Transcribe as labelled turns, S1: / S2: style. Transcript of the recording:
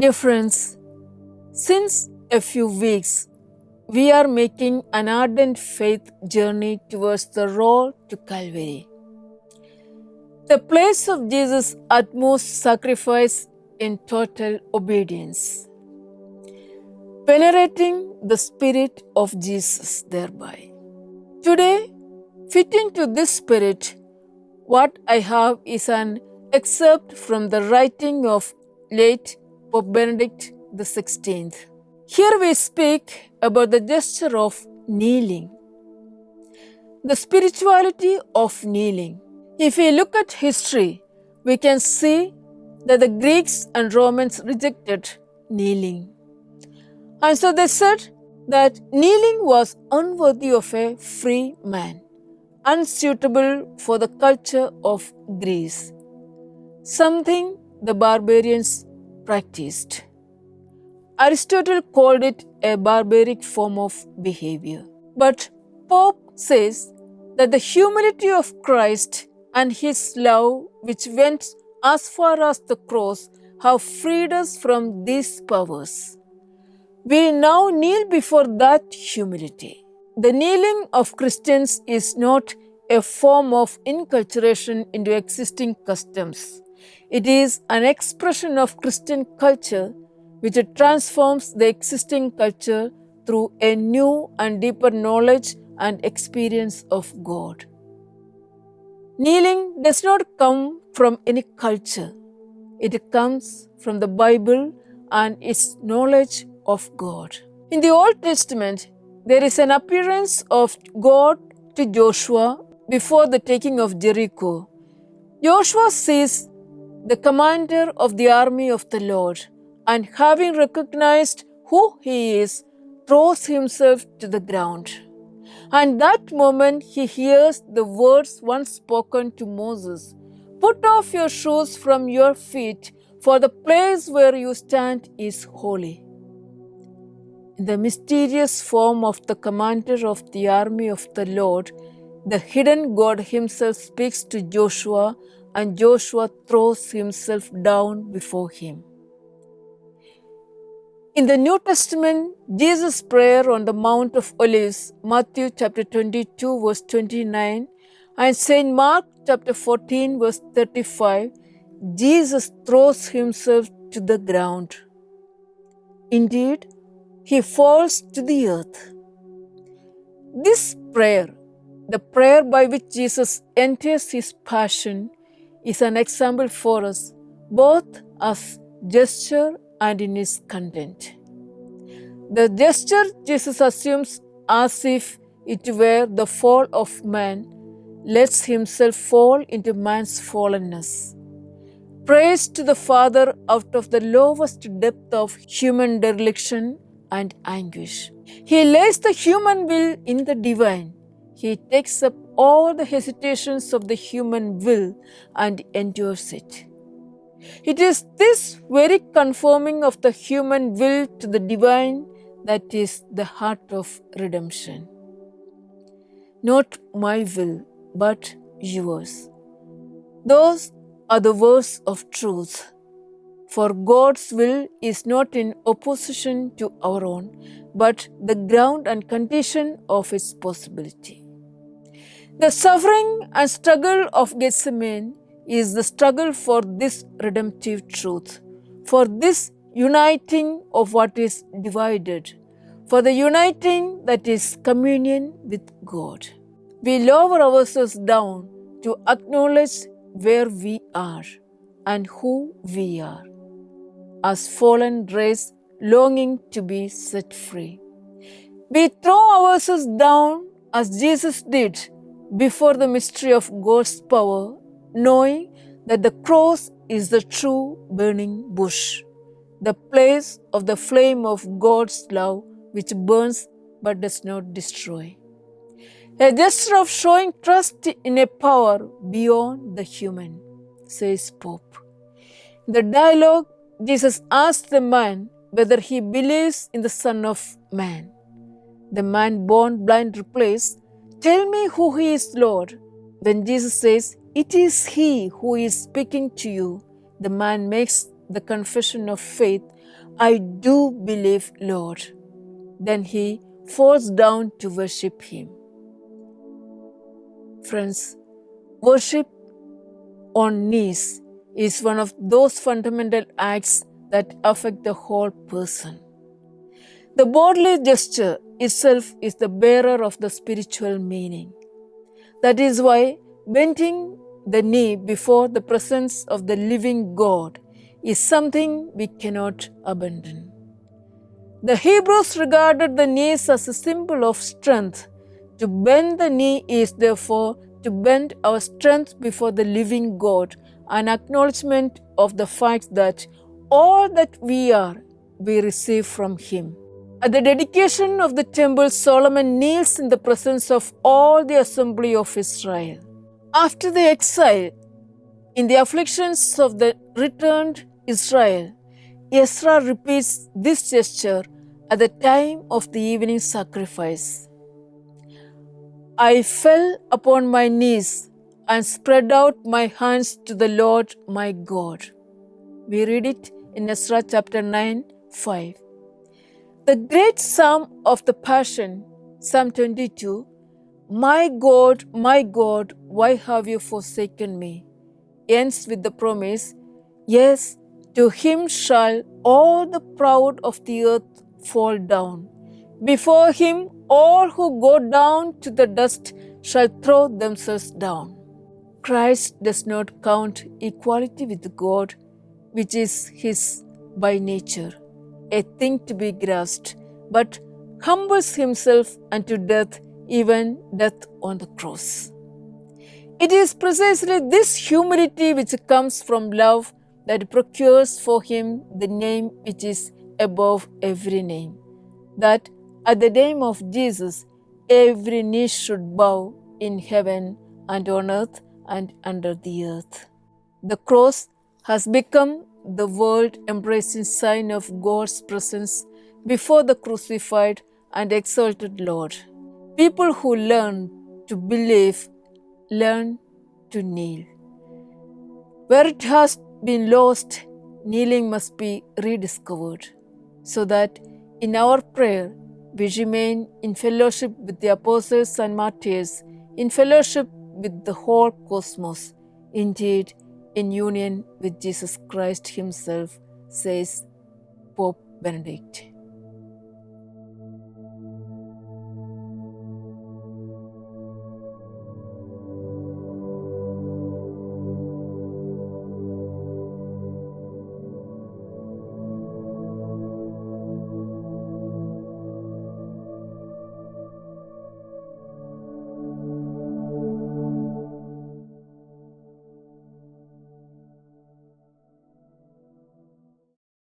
S1: Dear friends, since a few weeks, we are making an ardent faith journey towards the road to Calvary, the place of Jesus' utmost sacrifice in total obedience, venerating the Spirit of Jesus thereby. Today, fitting to this spirit, what I have is an excerpt from the writing of late Pope Benedict XVI. Here we speak about the gesture of kneeling, the spirituality of kneeling. If we look at history, we can see that the Greeks and Romans rejected kneeling. And so they said that kneeling was unworthy of a free man, unsuitable for the culture of Greece, something the barbarians practiced. Aristotle called it a barbaric form of behavior. But Pope says that the humility of Christ and his love, which went as far as the cross, have freed us from these powers. We now kneel before that humility. The kneeling of Christians is not a form of inculturation into existing customs. It is an expression of Christian culture which transforms the existing culture through a new and deeper knowledge and experience of God. Kneeling does not come from any culture. It comes from the Bible and its knowledge of God. In the Old Testament, there is an appearance of God to Joshua before the taking of Jericho. Joshua sees the commander of the army of the Lord, and having recognized who he is, throws himself to the ground. And that moment he hears the words once spoken to Moses, "Put off your shoes from your feet, for the place where you stand is holy." In the mysterious form of the commander of the army of the Lord, the hidden God himself speaks to Joshua, and Joshua throws himself down before him. In the New Testament, Jesus' prayer on the Mount of Olives, Matthew chapter 22 verse 29, and St. Mark chapter 14 verse 35, Jesus throws himself to the ground. Indeed, he falls to the earth. This prayer, the prayer by which Jesus enters his passion, is an example for us, both as gesture and in its content. The gesture Jesus assumes as if it were the fall of man, lets himself fall into man's fallenness. Prays to the Father out of the lowest depth of human dereliction and anguish. He lays the human will in the divine. He takes up all the hesitations of the human will and endures it. It is this very conforming of the human will to the divine that is the heart of redemption. Not my will, but yours. Those are the words of truth. For God's will is not in opposition to our own, but the ground and condition of its possibility. The suffering and struggle of Gethsemane is the struggle for this redemptive truth, for this uniting of what is divided, for the uniting that is communion with God. We lower ourselves down to acknowledge where we are and who we are, as fallen race longing to be set free. We throw ourselves down as Jesus did before the mystery of God's power, knowing that the cross is the true burning bush, the place of the flame of God's love which burns but does not destroy. A gesture of showing trust in a power beyond the human, says Pope. In the dialogue, Jesus asks the man whether he believes in the Son of Man. The man born blind replies, "Tell me who he is, Lord." When Jesus says, "It is he who is speaking to you," the man makes the confession of faith I do believe, Lord. Then he falls down to worship him. Friends, worship on knees is one of those fundamental acts that affect the whole person. The bodily gesture itself is the bearer of the spiritual meaning. That is why bending the knee before the presence of the living God is something we cannot abandon. The Hebrews regarded the knees as a symbol of strength. To bend the knee is therefore to bend our strength before the living God, an acknowledgement of the fact that all that we are, we receive from Him. At the dedication of the temple, Solomon kneels in the presence of all the assembly of Israel. After the exile, in the afflictions of the returned Israel, Ezra repeats this gesture at the time of the evening sacrifice. I fell upon my knees and spread out my hands to the Lord my God. We read it in Ezra chapter 9, 5. The great psalm of the Passion, Psalm 22, my God, why have you forsaken me? Ends with the promise, yes, to him shall all the proud of the earth fall down. Before him all who go down to the dust shall throw themselves down. Christ does not count equality with God, which is his by nature, a thing to be grasped, but humbles himself unto death, even death on the cross. It is precisely this humility which comes from love that procures for him the name which is above every name, that at the name of Jesus every knee should bow in heaven and on earth and under the earth. The cross has become the world-embracing sign of God's presence before the crucified and exalted Lord. People who learn to believe learn to kneel. Where it has been lost, kneeling must be rediscovered, so that in our prayer we remain in fellowship with the apostles and martyrs, in fellowship with the whole cosmos, indeed in union with Jesus Christ himself, says Pope Benedict.